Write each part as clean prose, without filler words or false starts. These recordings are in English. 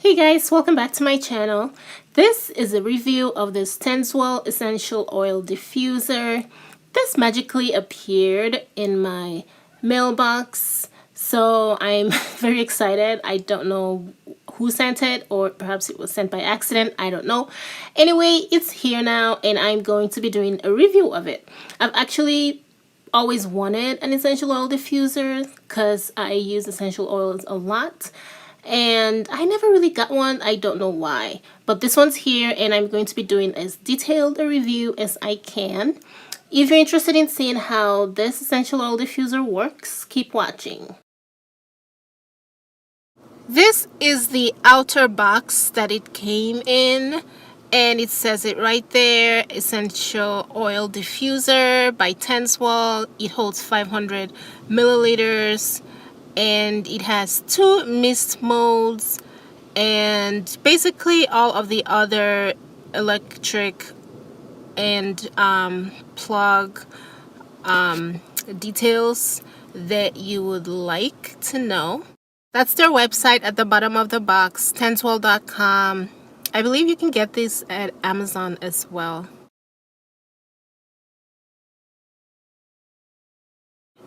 Hey guys, welcome back to my channel. This is a review of this Tenswall Essential Oil Diffuser. This magically appeared in my mailbox, so I'm very excited. I don't know who sent it, or perhaps it was sent by accident. I don't know. Anyway, it's here now and I'm going to be doing a review of it. I've actually always wanted an essential oil diffuser because I use essential oils a lot. And I never really got one. I don't know why. But this one's here and I'm going to be doing as detailed a review as I can. If you're interested in seeing how this essential oil diffuser works, keep watching. This is the outer box that it came in. And it says it right there, Essential Oil Diffuser by Tenswall. It holds 500 milliliters. And it has 2 mist modes and basically all of the other electric and plug details that you would like to know. That's their website at the bottom of the box, tenswall.com. I believe you can get this at Amazon as well.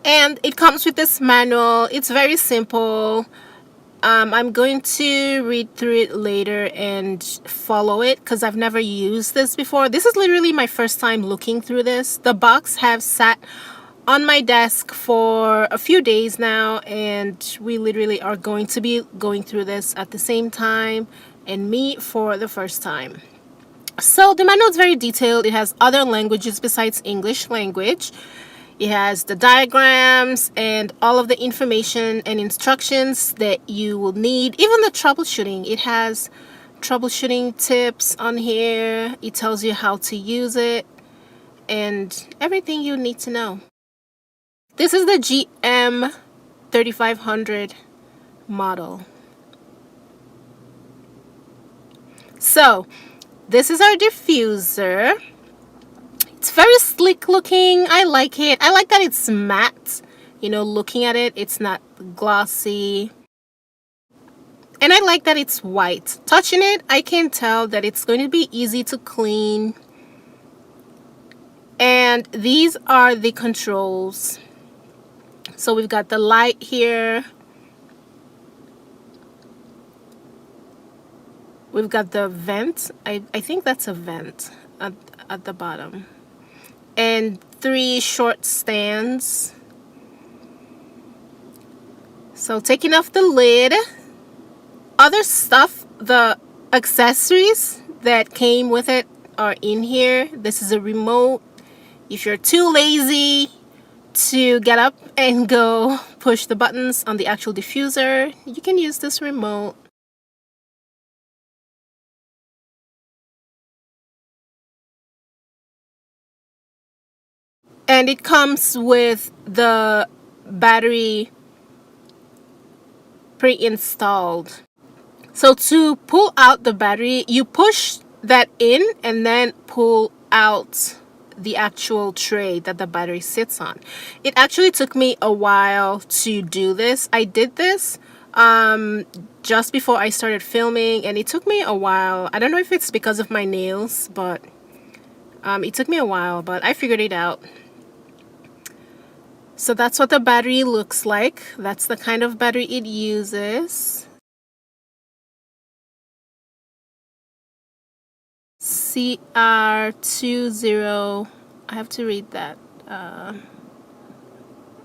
And it comes with this manual. It's very simple. I'm going to read through it later and follow it because I've never used this before. This is literally my first time looking through this. The box have sat on my desk for a few days now, and we literally are going to be going through this at the same time, and me for the first time. So the manual is very detailed. It has other languages besides English language. It has the diagrams and all of the information and instructions that you will need. Even the troubleshooting. It has troubleshooting tips on here. It tells you how to use it and everything you need to know. This is the GM 3500 model. So this is our diffuser. It's very sleek looking. I like it. I like that it's matte. You know, looking at it, it's not glossy. And I like that it's white. Touching it, I can tell that it's going to be easy to clean. And these are the controls. So we've got the light here. We've got the vent. I think that's a vent at the bottom. And 3 short stands. So taking off the lid, other stuff, the accessories that came with it are in here. This is a remote. If you're too lazy to get up and go push the buttons on the actual diffuser, you can use this remote. And it comes with the battery pre-installed. So to pull out the battery, you push that in and then pull out the actual tray that the battery sits on. It actually took me a while to do this. I did this just before I started filming, and it took me a while. I don't know if it's because of my nails, but it took me a while, but I figured it out. So that's what the battery looks like. That's the kind of battery it uses. CR20, I have to read that. I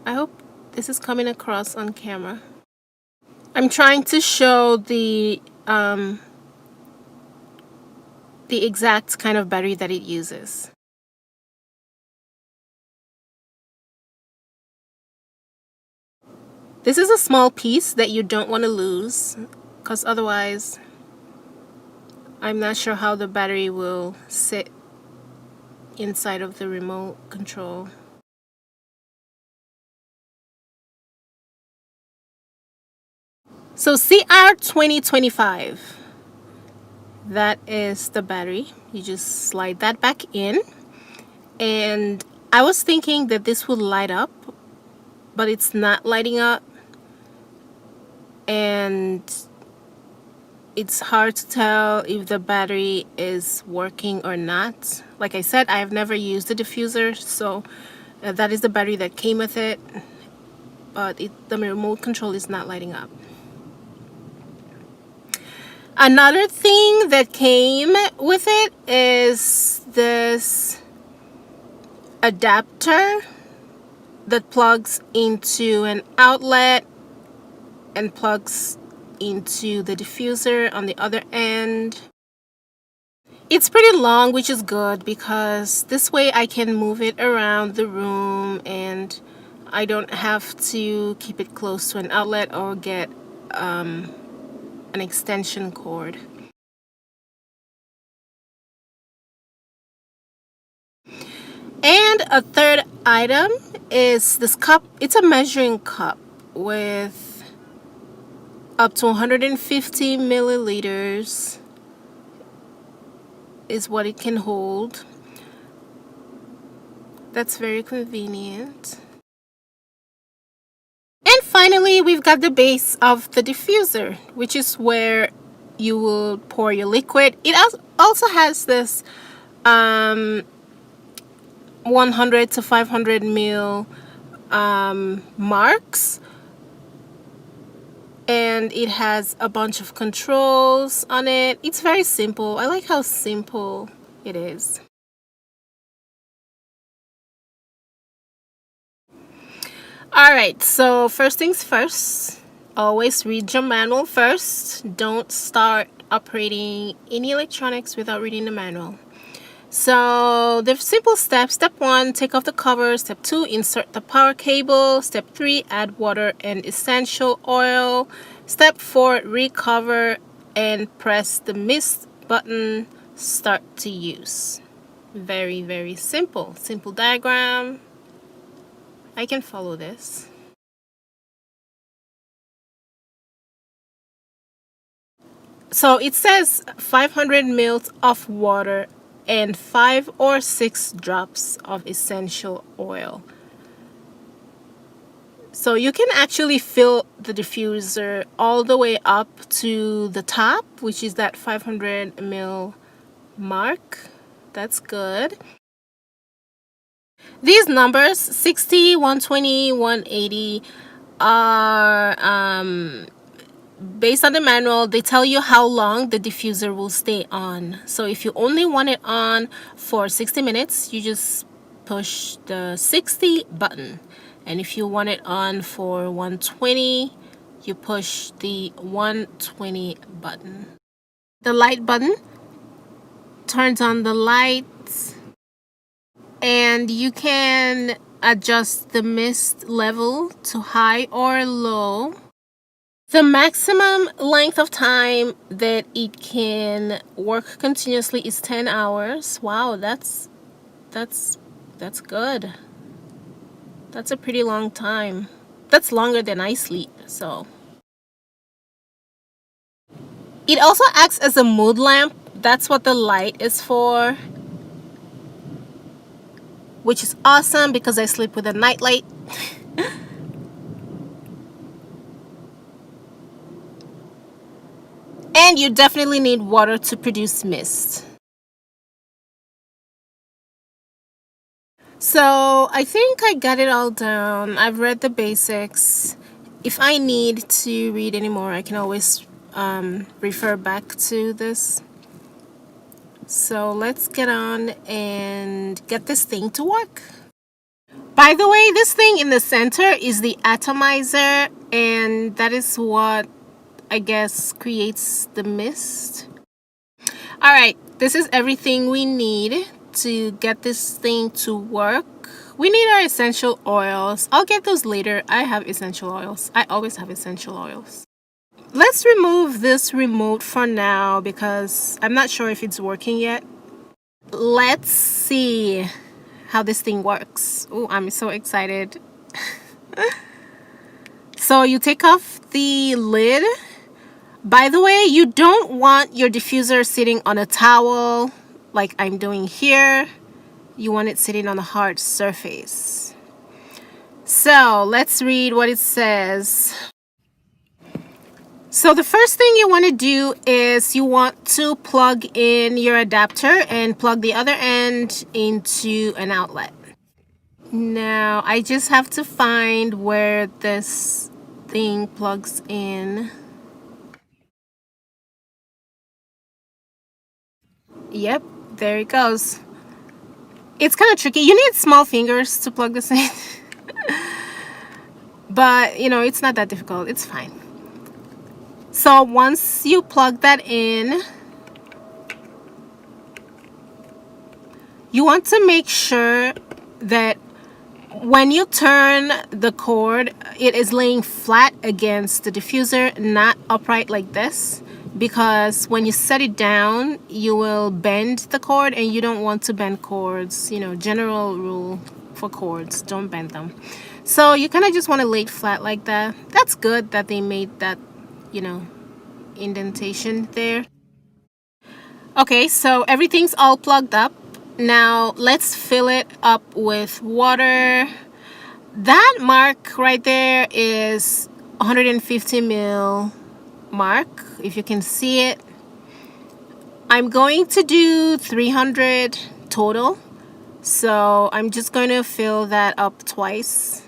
hope this is coming across on camera. I'm trying to show the exact kind of battery that it uses. This is a small piece that you don't want to lose, because otherwise I'm not sure how the battery will sit inside of the remote control. So CR2025, that is the battery. You just slide that back in, and I was thinking that this would light up, but it's not lighting up. And it's hard to tell if the battery is working or not. Like I said, I have never used the diffuser, so that is the battery that came with it, but the remote control is not lighting up. Another thing that came with it is this adapter that plugs into an outlet and plugs into the diffuser on the other end. It's pretty long, which is good because this way I can move it around the room and I don't have to keep it close to an outlet or get an extension cord. And a third item is this cup. It's a measuring cup with up to 150 milliliters is what it can hold. That's very convenient. And finally, we've got the base of the diffuser, which is where you will pour your liquid. It also has this 100 to 500 ml marks, and it has a bunch of controls on it. It's very simple. I like how simple it is. Alright, so first things first, always read your manual first. Don't start operating any electronics without reading the manual. So the simple steps: step 1, take off the cover. Step 2, insert the power cable. Step 3, add water and essential oil. Step 4, recover and press the mist button. Start to use. Very, very simple. Simple diagram. I can follow this. So it says 500 ml of water and 5 or 6 drops of essential oil. So you can actually fill the diffuser all the way up to the top, which is that 500 ml mark. That's good. These numbers, 60, 120, 180, are based on the manual. They tell you how long the diffuser will stay on. So if you only want it on for 60 minutes, you just push the 60 button. And if you want it on for 120, you push the 120 button. The light button turns on the lights, and you can adjust the mist level to high or low. The maximum length of time that it can work continuously is 10 hours. Wow, that's good. That's a pretty long time. That's longer than I sleep, so. It also acts as a mood lamp. That's what the light is for, which is awesome because I sleep with a night light. And you definitely need water to produce mist. So I think I got it all down. I've read the basics. If I need to read any more, I can always refer back to this. So let's get on and get this thing to work. By the way, this thing in the center is the atomizer, and that is what I guess creates the mist. Alright, this is everything we need to get this thing to work. We need our essential oils. I'll get those later. I have essential oils. I always have essential oils. Let's remove this remote for now because I'm not sure if it's working yet. Let's see how this thing works. Oh, I'm so excited. So you take off the lid. By the way, you don't want your diffuser sitting on a towel like I'm doing here. You want it sitting on a hard surface. So let's read what it says. So the first thing you want to do is you want to plug in your adapter and plug the other end into an outlet. Now I just have to find where this thing plugs in. Yep, there it goes. It's kind of tricky. You need small fingers to plug this in. But, you know, it's not that difficult. It's fine. So once you plug that in, you want to make sure that when you turn the cord, it is laying flat against the diffuser, not upright like this, because when you set it down, you will bend the cord, and you don't want to bend cords. You know, general rule for cords, don't bend them. So you kind of just want to lay it flat like that. That's good that they made that, you know, indentation there. Okay, so everything's all plugged up. Now let's fill it up with water. That mark right there is 150 ml mark, if you can see it. I'm going to do 300 total, so I'm just going to fill that up twice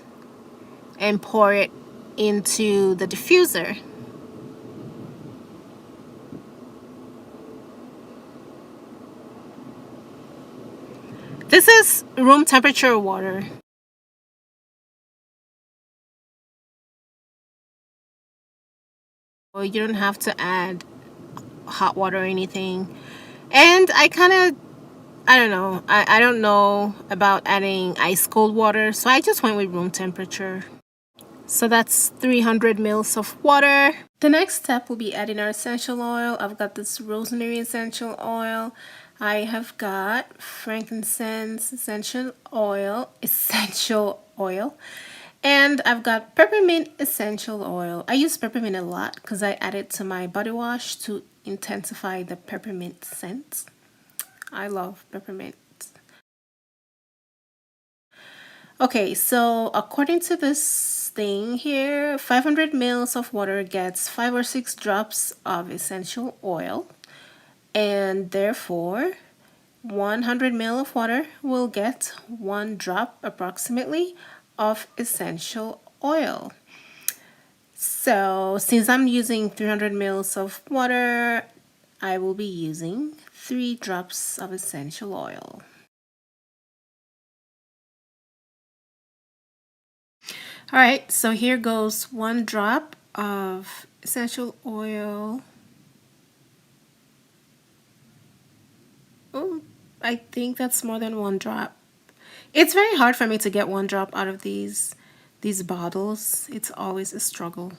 and pour it into the diffuser. This is room temperature water. You don't have to add hot water or anything. And I don't know. I don't know about adding ice cold water, so I just went with room temperature. So that's 300 mils of water. The next step will be adding our essential oil. I've got this rosemary essential oil. I have got frankincense essential oil. And I've got peppermint essential oil. I use peppermint a lot because I add it to my body wash to intensify the peppermint scent. I love peppermint. Okay, so according to this thing here, 500 mils of water gets 5 or 6 drops of essential oil, and therefore 100 ml of water will get 1 drop approximately of essential oil. So since I'm using 300 mils of water, I will be using 3 drops of essential oil. All right, so here goes 1 drop of essential oil. Oh, I think that's more than 1 drop. It's very hard for me to get 1 drop out of these bottles. It's always a struggle.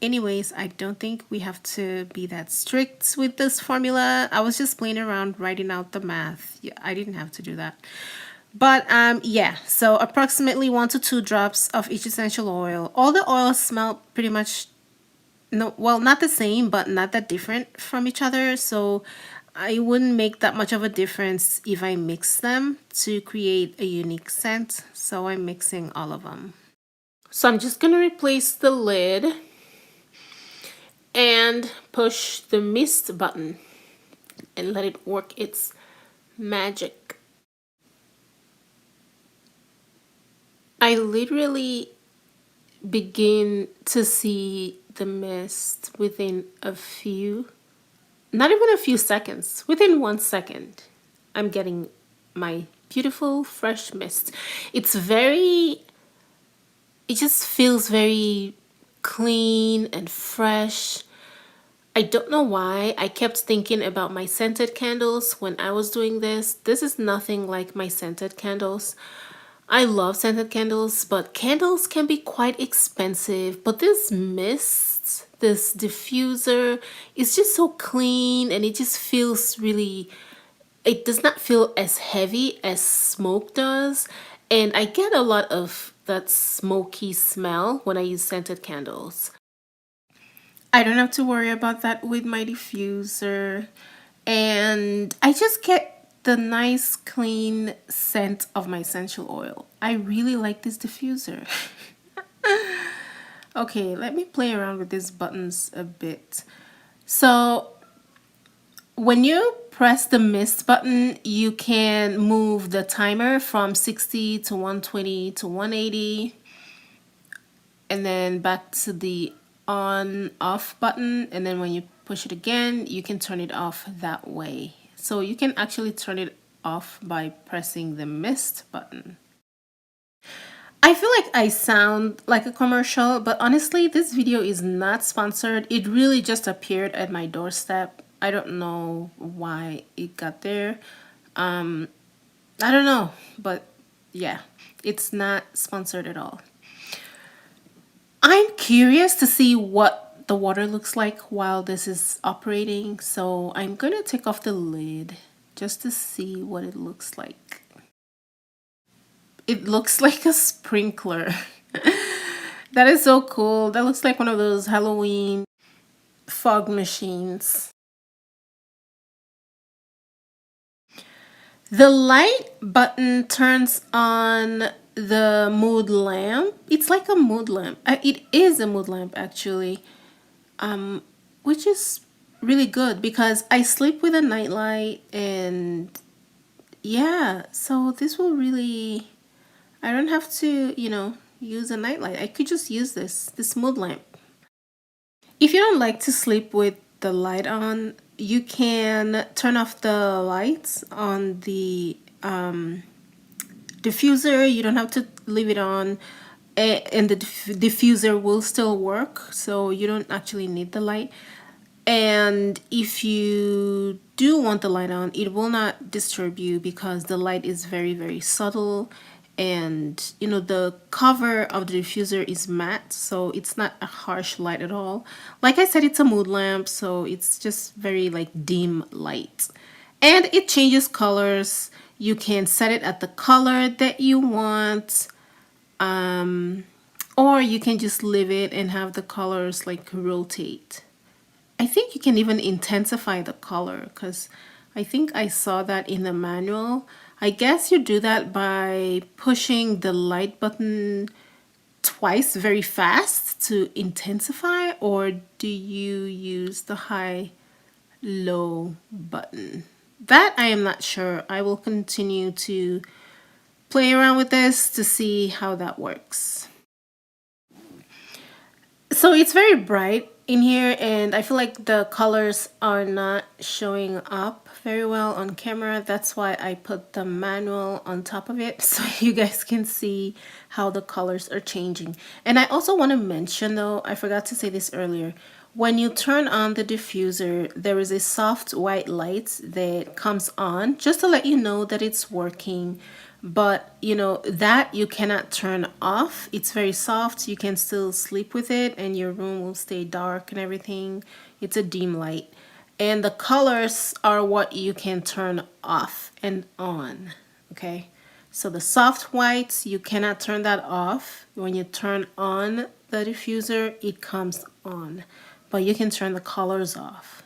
Anyways, I don't think we have to be that strict with this formula. I was just playing around writing out the math. Yeah, I didn't have to do that. But yeah, so approximately 1 to 2 drops of each essential oil. All the oils smell pretty much, no, well, not the same, but not that different from each other. So I wouldn't make that much of a difference if I mix them to create a unique scent. So I'm mixing all of them. So I'm just going to replace the lid and push the mist button and let it work its magic. I literally begin to see the mist within not even a few seconds, within 1 second, I'm getting my beautiful fresh mist. It just feels very clean and fresh. I don't know why I kept thinking about my scented candles when I was doing this. This is nothing like my scented candles. I love scented candles, but candles can be quite expensive. But this mist, this diffuser, is just so clean, and it just feels really, it does not feel as heavy as smoke does. And I get a lot of that smoky smell when I use scented candles. I don't have to worry about that with my diffuser. And I just get the nice clean scent of my essential oil. I really like this diffuser. Okay, let me play around with these buttons a bit. So when you press the mist button, you can move the timer from 60 to 120 to 180, and then back to the on off button. And then when you push it again, you can turn it off that way. So you can actually turn it off by pressing the mist button. I feel like I sound like a commercial, but honestly, this video is not sponsored. It really just appeared at my doorstep. I don't know why it got there. I don't know, but yeah, it's not sponsored at all. I'm curious to see what the water looks like while this is operating, so I'm gonna take off the lid just to see what it looks like. It looks like a sprinkler. That is so cool. That looks like one of those Halloween fog machines. The light button turns on the mood lamp. It's like a mood lamp. It is a mood lamp actually, which is really good because I sleep with a nightlight, and yeah, so this will really, I don't have to, use a nightlight. I could just use this mood lamp. If you don't like to sleep with the light on, you can turn off the lights on the diffuser. You don't have to leave it on, and the diffuser will still work, so you don't actually need the light. And if you do want the light on, it will not disturb you because the light is very, very subtle. And the cover of the diffuser is matte, so it's not a harsh light at all. Like I said, it's a mood lamp, so it's just very like dim light. And it changes colors. You can set it at the color that you want. Or you can just leave it and have the colors like rotate. I think you can even intensify the color because I think I saw that in the manual. I guess you do that by pushing the light button twice very fast to intensify, or do you use the high low button? That I am not sure. I will continue to play around with this to see how that works. So it's very bright in here, and I feel like the colors are not showing up very well on camera. That's why I put the manual on top of it so you guys can see how the colors are changing. And I also want to mention though, I forgot to say this earlier, when you turn on the diffuser, there is a soft white light that comes on just to let you know that it's working. But that you cannot turn off. It's very soft. You can still sleep with it and your room will stay dark and everything. It's a dim light. And the colors are what you can turn off and on. Okay, so the soft whites, you cannot turn that off. When you turn on the diffuser, it comes on, but you can turn the colors off.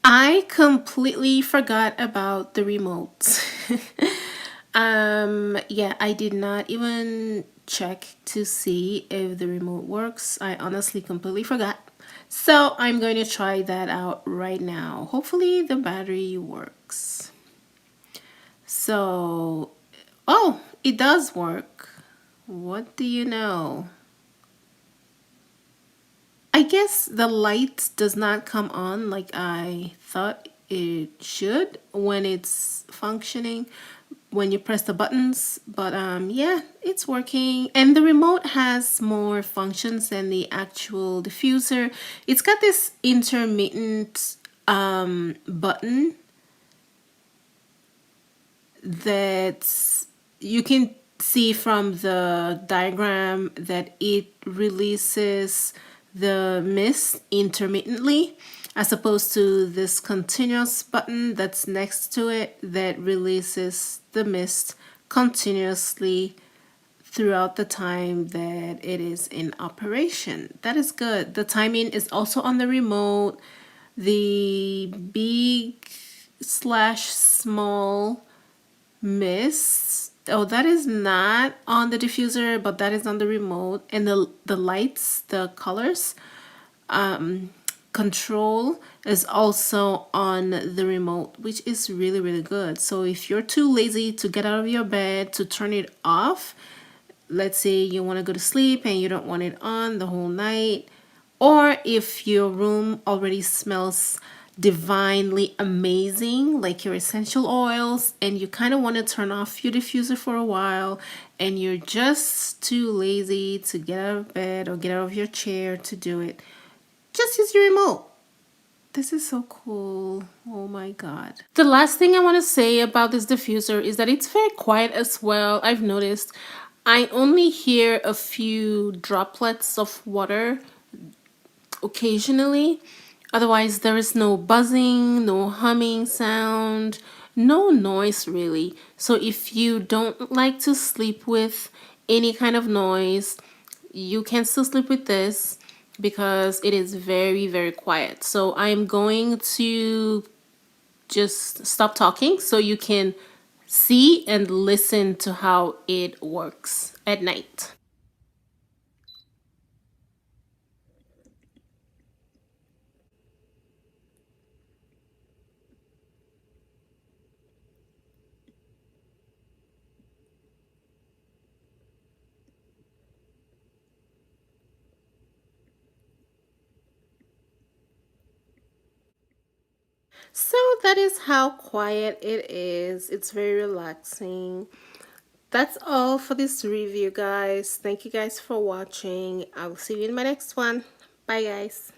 I completely forgot about the remote. Yeah, I did not even check to see if the remote works. I honestly completely forgot. So I'm going to try that out right now. Hopefully the battery works. So, oh, it does work. What do you know? I guess the light does not come on like I thought it should when it's functioning, when you press the buttons. But yeah, it's working. And the remote has more functions than the actual diffuser. It's got this intermittent button that you can see from the diagram that it releases the mist intermittently, as opposed to this continuous button that's next to it that releases the mist continuously throughout the time that it is in operation. That is good. The timing is also on the remote. The big/small mist Oh, that is not on the diffuser, but that is on the remote. And the lights, the colors control is also on the remote, which is really, really good. So if you're too lazy to get out of your bed to turn it off, let's say you want to go to sleep and you don't want it on the whole night, or if your room already smells divinely amazing, like your essential oils, and you kind of want to turn off your diffuser for a while and you're just too lazy to get out of bed or get out of your chair to do it, just use your remote. This is so cool. Oh my god. The last thing I want to say about this diffuser is that it's very quiet as well. I've noticed I only hear a few droplets of water occasionally. Otherwise, there is no buzzing, no humming sound, no noise really. So if you don't like to sleep with any kind of noise, you can still sleep with this because it is very, very quiet. So I'm going to just stop talking so you can see and listen to how it works at night. So that is how quiet it is. It's very relaxing. That's all for this review, guys. Thank you guys for watching. I will see you in my next one. Bye, guys.